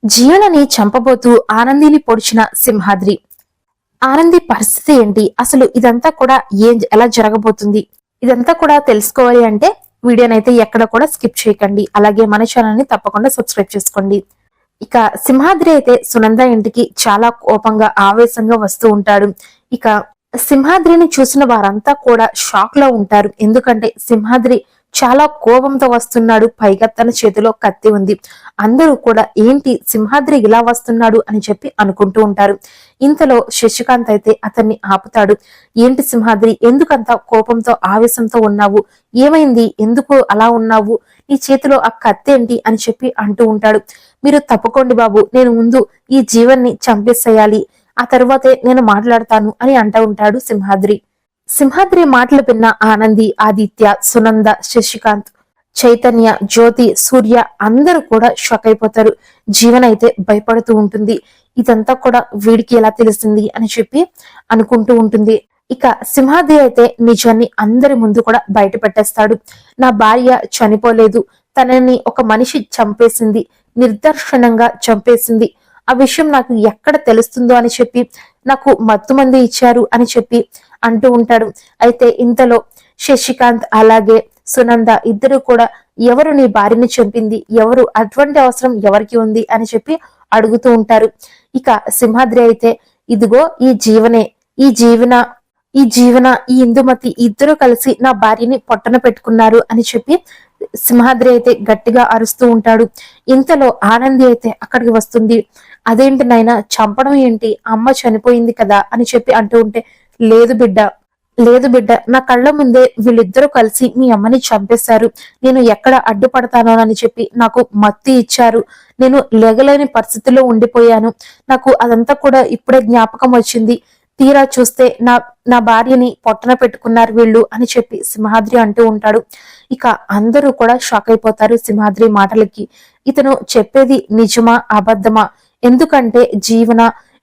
జీవనని చంపబోతూ ఆనందిని పొడిచిన సింహాద్రి. ఆనంది పరిస్థితి ఏంటి, అసలు ఇదంతా కూడా ఎలా జరగబోతుంది, ఇదంతా కూడా తెలుసుకోవాలి అంటే వీడియోనైతే ఎక్కడ కూడా స్కిప్ చేయకండి. అలాగే మన ఛానల్ ని తప్పకుండా సబ్స్క్రైబ్ చేసుకోండి. ఇక సింహాద్రి అయితే సునంద ఇంటికి చాలా కోపంగా ఆవేశంగా వస్తూ ఉంటాడు. ఇక సింహాద్రిని చూసిన వారంతా కూడా షాక్ లో ఉంటారు. ఎందుకంటే సింహాద్రి చాలా కోపంతో వస్తున్నాడు, పైగా తన చేతిలో కత్తి ఉంది. అందరూ కూడా ఏంటి సింహాద్రి ఇలా వస్తున్నాడు అని చెప్పి అనుకుంటూ ఉంటారు. ఇంతలో శశికాంత్ అయితే అతన్ని ఆపుతాడు. ఏంటి సింహాద్రి, ఎందుకంత కోపంతో ఆవేశంతో ఉన్నావు, ఏమైంది, ఎందుకు అలా ఉన్నావు, నీ చేతిలో ఆ కత్తి ఏంటి అని చెప్పి అంటూ ఉంటాడు. మీరు తప్పుకోండి బాబు, నేను ముందు ఈ జీవన్ని చంపేసేయాలి, ఆ తర్వాతే నేను మాట్లాడతాను అని అంటూ ఉంటాడు సింహాద్రి. సింహాద్రి మాటలు విన్న ఆనంది, ఆదిత్య, సునంద, శశికాంత్, చైతన్య, జ్యోతి, సూర్య అందరూ కూడా షాక్ అయిపోతారు. జీవన్ అయితే భయపడుతూ ఉంటుంది. ఇదంతా కూడా వీడికి ఎలా తెలిసింది అని చెప్పి అనుకుంటూ ఉంటుంది. ఇక సింహాద్రి అయితే నిజాన్ని అందరి ముందు కూడా బయట పెట్టేస్తాడు. నా భార్య చనిపోలేదు, తనని ఒక మనిషి చంపేసింది, నిర్దర్శనంగా చంపేసింది. ఆ విషయం నాకు ఎక్కడ తెలుస్తుందో అని చెప్పి నాకు మత్తుమంది ఇచ్చారు అని చెప్పి అంటూ ఉంటాడు. అయితే ఇంతలో శశికాంత్ అలాగే సునంద ఇద్దరు కూడా ఎవరు నీ భార్యని చంపింది, ఎవరు, అటువంటి అవసరం ఎవరికి ఉంది అని చెప్పి అడుగుతూ ఉంటారు. ఇక సింహాద్రి అయితే ఇదిగో ఈ జీవనే, ఈ జీవన ఈ ఇందుమతి ఇద్దరు కలిసి నా భార్యని పొట్టన పెట్టుకున్నారు అని చెప్పి సింహాద్రి అయితే గట్టిగా అరుస్తూ ఉంటాడు. ఇంతలో ఆనంది అయితే అక్కడికి వస్తుంది. అదేంటి నాయనా, చంపడం ఏంటి, అమ్మ చనిపోయింది కదా అని చెప్పి అంటూ ఉంటే, లేదు బిడ్డ, లేదు బిడ్డ, నా కళ్ళ ముందే వీళ్ళిద్దరూ కలిసి మీ అమ్మని చంపేశారు. నేను ఎక్కడ అడ్డుపడతానో అని చెప్పి నాకు మత్తి ఇచ్చారు. నేను లెగలేని పరిస్థితిలో ఉండిపోయాను. నాకు అదంతా కూడా ఇప్పుడే జ్ఞాపకం వచ్చింది. తీరా చూస్తే నా భార్యని పొట్టన పెట్టుకున్నారు వీళ్ళు అని చెప్పి సింహాద్రి అంటూ ఉంటాడు. ఇక అందరూ కూడా షాక్ అయిపోతారు సింహాద్రి మాటలకి. ఇతను చెప్పేది నిజమా అబద్ధమా, ఎందుకంటే జీవన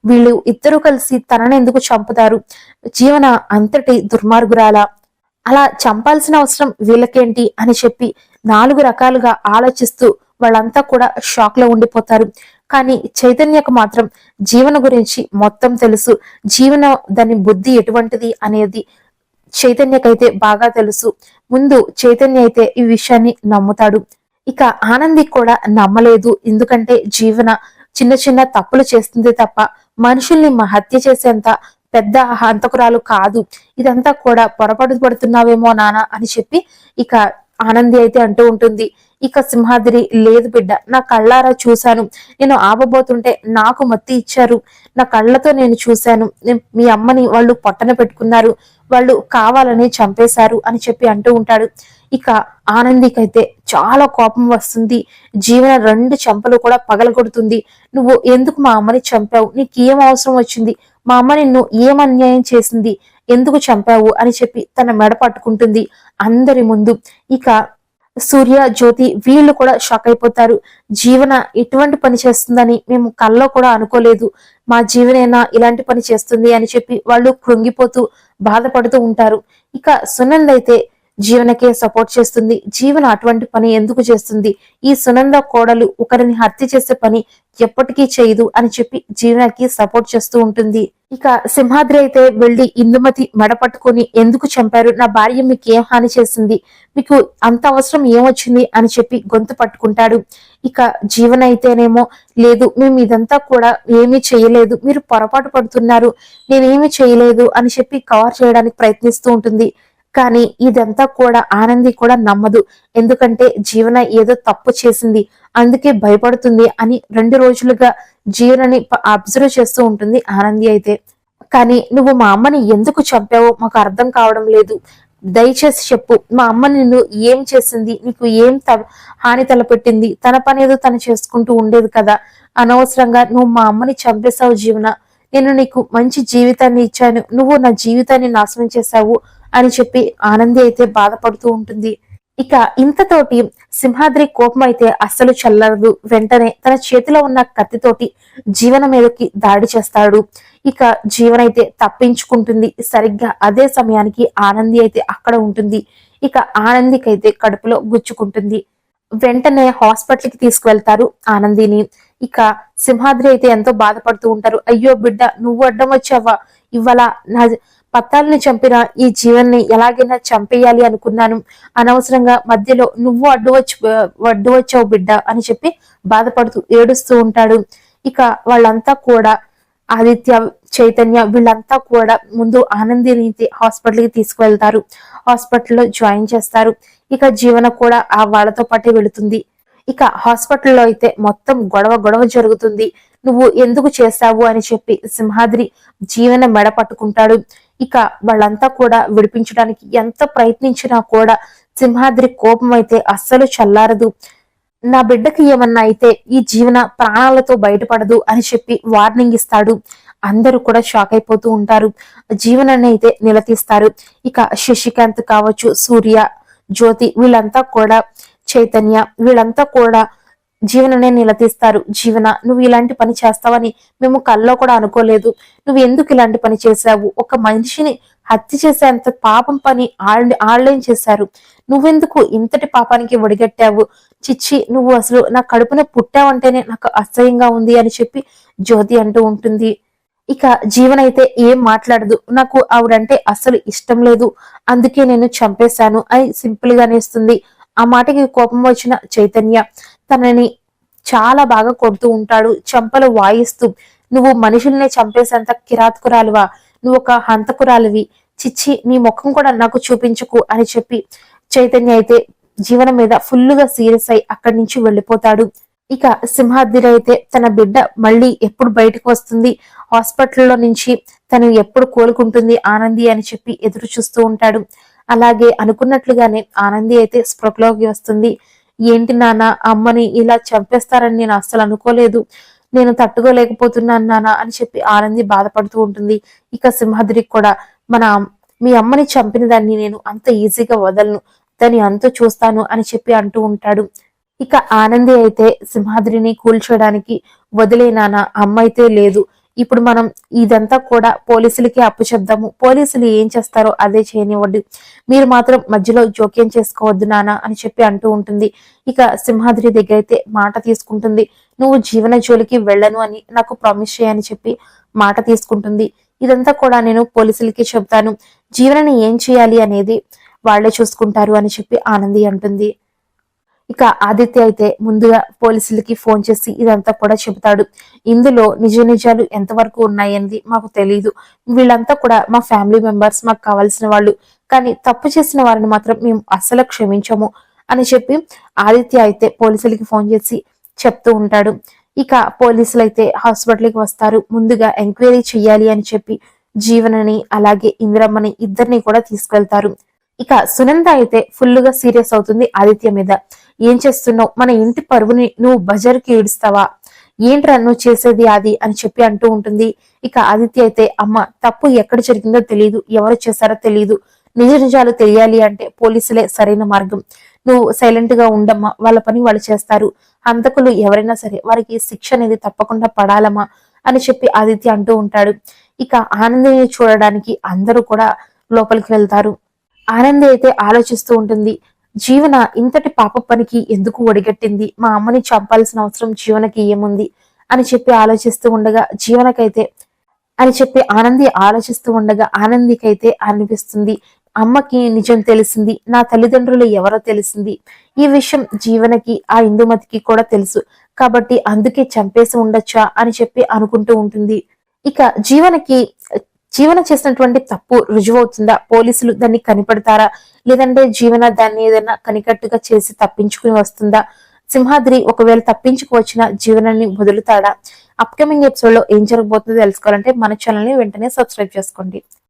వీళ్ళు ఇద్దరు కలిసి తనని ఎందుకు చంపుతారు, జీవన అంతటి దుర్మార్గురాల, అలా చంపాల్సిన అవసరం వీళ్ళకేంటి అని చెప్పి 4 రకాలుగా ఆలోచిస్తూ వాళ్ళంతా కూడా షాక్ లో ఉండిపోతారు. కానీ చైతన్యకు మాత్రం జీవన గురించి మొత్తం తెలుసు. జీవన దాని బుద్ధి ఎటువంటిది అనేది చైతన్యకైతే బాగా తెలుసు. ముందు చైతన్య అయితే ఈ విషయాన్ని నమ్ముతాడు. ఇక ఆనంది కూడా నమ్మలేదు. ఎందుకంటే జీవన చిన్న చిన్న తప్పులు చేస్తుంది తప్ప మనుషుల్ని హత్య చేసేంత పెద్ద హంతకురాలు కాదు. ఇదంతా కూడా పొరపాటు పడుతున్నావేమో నాన్న అని చెప్పి ఇక ఆనంది అయితే అంటూ ఉంటుంది. ఇక సింహాద్రి, లేదు బిడ్డ, నా కళ్ళారా చూశాను, నేను ఆపబోతుంటే నాకు మత్తి ఇచ్చారు, నా కళ్ళతో నేను చూశాను, మీ అమ్మని వాళ్ళు పొట్టన పెట్టుకున్నారు, వాళ్ళు కావాలని చంపేశారు అని చెప్పి అంటూ ఉంటాడు. ఇక ఆనందికైతే చాలా కోపం వస్తుంది. జీవన 2 చెంపలు కూడా పగలగొడుతుంది. నువ్వు ఎందుకు మా అమ్మని చంపావు, నీకు ఏం అవసరం వచ్చింది, మా అమ్మ నిన్ను ఏం అన్యాయం చేసింది, ఎందుకు చంపావు అని చెప్పి తన మెడ పట్టుకుంటుంది అందరి ముందు. ఇక సూర్య, జ్యోతి వీళ్ళు కూడా షాక్ అయిపోతారు. జీవన ఇటువంటి పని చేస్తుందని మేము కల్లో కూడా అనుకోలేదు, మా జీవనైనా ఇలాంటి పని చేస్తుంది అని చెప్పి వాళ్ళు కృంగిపోతూ బాధపడుతూ ఉంటారు. ఇక సునంద అయితే జీవనకే సపోర్ట్ చేస్తుంది. జీవన అటువంటి పని ఎందుకు చేస్తుంది, ఈ సునంద కోడలు ఒకరిని హత్య చేసే పని ఎప్పటికీ చేయదు అని చెప్పి జీవనకి సపోర్ట్ చేస్తూ ఉంటుంది. ఇక సింహాద్రి అయితే వెళ్లి ఇందుమతి మెడ పట్టుకుని, ఎందుకు చంపారు, నా భార్య మీకు ఏం హాని చేసింది, మీకు అంత అవసరం ఏమొచ్చింది అని చెప్పి గొంతు పట్టుకుంటాడు. ఇక జీవన అయితేనేమో, లేదు మేము ఇదంతా కూడా ఏమీ చేయలేదు, మీరు పొరపాటు పడుతున్నారు, నేనేమీ చేయలేదు అని చెప్పి కవర్ చేయడానికి ప్రయత్నిస్తూ ఉంటుంది. కానీ ఇదంతా కూడా ఆనంది కూడా నమ్మదు. ఎందుకంటే జీవన ఏదో తప్పు చేసింది, అందుకే భయపడుతుంది అని 2 రోజులుగా జీవనని అబ్జర్వ్ చేస్తూ ఉంటుంది ఆనంది అయితే. కానీ నువ్వు మా అమ్మని ఎందుకు చంపావో మాకు అర్థం కావడం లేదు, దయచేసి చెప్పు, మా అమ్మ నిన్ను ఏం చేసింది, నీకు ఏం హాని తలపెట్టింది, తన పని ఏదో తను చేసుకుంటూ ఉండేది కదా, అనవసరంగా నువ్వు మా అమ్మని చంపేశావు జీవన, నేను నీకు మంచి జీవితాన్ని ఇచ్చాను, నువ్వు నా జీవితాన్ని నాశనం చేశావు అని చెప్పి ఆనంది అయితే బాధపడుతూ ఉంటుంది. ఇక ఇంతతోటి సింహాద్రి కోపం అయితే అస్సలు చల్లదు. వెంటనే తన చేతిలో ఉన్న కత్తితోటి జీవన మీదకి దాడి చేస్తాడు. ఇక జీవన అయితే తప్పించుకుంటుంది. సరిగ్గా అదే సమయానికి ఆనంది అయితే అక్కడ ఉంటుంది. ఇక ఆనందికైతే కడుపులో గుచ్చుకుంటుంది. వెంటనే హాస్పిటల్ కి తీసుకువెళ్తారు ఆనందిని. ఇక సింహాద్రి అయితే ఎంతో బాధపడుతూ ఉంటారు. అయ్యో బిడ్డ, నువ్వు అడ్డం వచ్చావా, ఇవాళ నా పత్తాలని చంపిన ఈ జీవన్ని ఎలాగైనా చంపేయాలి అనుకున్నాను, అనవసరంగా మధ్యలో నువ్వు అడ్డు వచ్చావు బిడ్డ అని చెప్పి బాధపడుతూ ఏడుస్తూ ఉంటాడు. ఇక వాళ్ళంతా కూడా ఆదిత్య, చైతన్య వీళ్ళంతా కూడా ముందు ఆనందిని హాస్పిటల్కి తీసుకువెళ్తారు. హాస్పిటల్లో జాయిన్ చేస్తారు. ఇక జీవన కూడా ఆ వాళ్ళతో పాటే వెళుతుంది. ఇక హాస్పిటల్లో అయితే మొత్తం గొడవ జరుగుతుంది. నువ్వు ఎందుకు చేశావు అని చెప్పి సింహాద్రి జీవన మెడ పట్టుకుంటాడు. ఇక వాళ్ళంతా కూడా విడిపించడానికి ఎంత ప్రయత్నించినా కూడా సింహాద్రి కోపం అయితే అస్సలు చల్లారదు. నా బిడ్డకి ఏమన్నా అయితే ఈ జీవన ప్రాణాలతో బయటపడదు అని చెప్పి వార్నింగ్ ఇస్తాడు. అందరూ కూడా షాక్ అయిపోతూ ఉంటారు. జీవనాన్ని అయితే నిలదీస్తారు. ఇక శశికాంత్ కావచ్చు, సూర్య, జ్యోతి వీళ్ళంతా కూడా, చైతన్య వీళ్ళంతా కూడా జీవననే నిలదీస్తారు. జీవన, నువ్వు ఇలాంటి పని చేస్తావని మేము కల్లో కూడా అనుకోలేదు. నువ్వు ఎందుకు ఇలాంటి పని చేశావు? ఒక మనిషిని హత్య చేసేంత పాపం పని ఆళ్ళేం చేశారు? నువ్వెందుకు ఇంతటి పాపానికి ఒడిగట్టావు? చిచ్చి, నువ్వు అసలు నా కడుపున పుట్టావంటేనే నాకు అసహ్యంగా ఉంది అని చెప్పి జ్యోతి అంటూ ఉంటుంది. ఇక జీవన అయితే ఏం మాట్లాడదు. నాకు ఆవిడంటే అస్సలు ఇష్టం లేదు, అందుకే నేను చంపేశాను అని సింపుల్ గా అనేస్తుంది. ఆ మాటకి కోపం వచ్చిన చైతన్య తనని చాలా బాగా కొడుతూ ఉంటాడు, చెంపలు వాయిస్తూ. నువ్వు మనుషుల్నే చంపేసేంత కిరాతకురాలువా? నువ్వు ఒక హంతకురాలివి, చిచ్చి, నీ ముఖం కూడా నాకు చూపించుకు అని చెప్పి చైతన్య అయితే జీవనం మీద ఫుల్లుగా సీరియస్ అయి అక్కడి నుంచి వెళ్ళిపోతాడు. ఇక సింహాద్రి అయితే తన బిడ్డ మళ్ళీ ఎప్పుడు బయటకు వస్తుంది, హాస్పిటల్లో నుంచి తను ఎప్పుడు కోలుకుంటుంది ఆనంది అని చెప్పి ఎదురు చూస్తూ ఉంటాడు. అలాగే అనుకున్నట్లుగానే ఆనంది అయితే స్పృహలోకి వస్తుంది. ఏంటి నాన్న, అమ్మని ఇలా చంపేస్తారని నేను అస్సలు అనుకోలేదు, నేను తట్టుకోలేకపోతున్నాను నాన్న అని చెప్పి ఆనంది బాధపడుతూ ఉంటుంది. ఇక సింహాద్రికి కూడా, మీ అమ్మని చంపిన దాన్ని నేను అంత ఈజీగా వదలను, దాన్ని అంతు చూస్తాను అని చెప్పి అంటూ ఉంటాడు. ఇక ఆనంది అయితే సింహాద్రిని కూల్చోడానికి, వదిలే నాన్న, అమ్మ అయితే లేదు, ఇప్పుడు మనం ఇదంతా కూడా పోలీసులకి అప్పచెప్దాము, పోలీసులు ఏం చేస్తారో అదే చేయనివ్వండి, మీరు మాత్రం మధ్యలో జోక్యం చేసుకోవద్దు నాన్న అని చెప్పి అంటూ ఉంటుంది. ఇక సింహాద్రి దగ్గర అయితే మాట తీసుకుంటుంది. నువ్వు జీవన జోలికి వెళ్ళను అని నాకు ప్రామిస్ చేయని చెప్పి మాట తీసుకుంటుంది. ఇదంతా కూడా నేను పోలీసులకి చెప్తాను, జీవనని ఏం చేయాలి అనేది వాళ్లే చూసుకుంటారు అని చెప్పి ఆనంది అంటుంది. ఇక ఆదిత్య అయితే ముందుగా పోలీసులకి ఫోన్ చేసి ఇదంతా కూడా చెబుతాడు. ఇందులో నిజాలు ఎంతవరకు ఉన్నాయని మాకు తెలియదు, వీళ్ళంతా కూడా మా ఫ్యామిలీ మెంబర్స్, మాకు కావాల్సిన వాళ్ళు, కానీ తప్పు చేసిన వారిని మాత్రం మేము అస్సలు క్షమించము అని చెప్పి ఆదిత్య అయితే పోలీసులకి ఫోన్ చేసి చెప్తూ ఉంటాడు. ఇక పోలీసులు అయితే హాస్పిటల్కి వస్తారు. ముందుగా ఎంక్వైరీ చెయ్యాలి అని చెప్పి జీవనని అలాగే ఇందిరమ్మని ఇద్దరిని కూడా తీసుకెళ్తారు. ఇక సునంద అయితే ఫుల్లుగా సీరియస్ అవుతుంది ఆదిత్య మీద. ఏం చేస్తున్నావు? మన ఇంటి పరువుని నువ్వు బజారుకి ఏడుస్తావా? ఏంట్రా నువ్వు చేసేది అది అని చెప్పి అంటూ ఉంటుంది. ఇక ఆదిత్య అయితే, అమ్మ, తప్పు ఎక్కడ జరిగిందో తెలియదు, ఎవరు చేశారో తెలియదు, నిజాలు తెలియాలి అంటే పోలీసులే సరైన మార్గం, నువ్వు సైలెంట్ గా ఉండమ్మా, వాళ్ళ పని వాళ్ళు చేస్తారు, హంతకులు ఎవరైనా సరే వారికి శిక్ష అనేది తప్పకుండా పడాలమ్మా అని చెప్పి ఆదిత్య అంటూ ఉంటాడు. ఇక ఆనందిని చూడడానికి అందరూ కూడా లోపలికి వెళ్తారు. ఆనంది అయితే ఆలోచిస్తూ ఉంటుంది. జీవన ఇంతటి పాప పనికి ఎందుకు ఒడిగట్టింది? మా అమ్మని చంపాల్సిన అవసరం జీవనకి ఏముంది అని చెప్పి ఆలోచిస్తూ ఉండగా ఆలోచిస్తూ ఉండగా ఆనందికైతే అనిపిస్తుంది, అమ్మకి నిజం తెలిసింది, నా తల్లిదండ్రులు ఎవరో తెలిసింది, ఈ విషయం జీవనకి, ఆ ఇందుమతికి కూడా తెలుసు, కాబట్టి అందుకే చంపేసి ఉండొచ్చా అని చెప్పి అనుకుంటూ ఉంటుంది. ఇక జీవన చేసినటువంటి తప్పు రుజువవుతుందా? పోలీసులు దాన్ని కనిపెడతారా? లేదంటే జీవన దాన్ని ఏదైనా కనికట్టుగా చేసి తప్పించుకుని వస్తుందా? సింహాద్రి ఒకవేళ తప్పించుకు వచ్చిన జీవనాన్ని వదులుతాడా? అప్కమింగ్ ఎపిసోడ్ లో ఏం జరగబోతుందో తెలుసుకోవాలంటే మన ఛానల్ ని వెంటనే సబ్స్క్రైబ్ చేసుకోండి.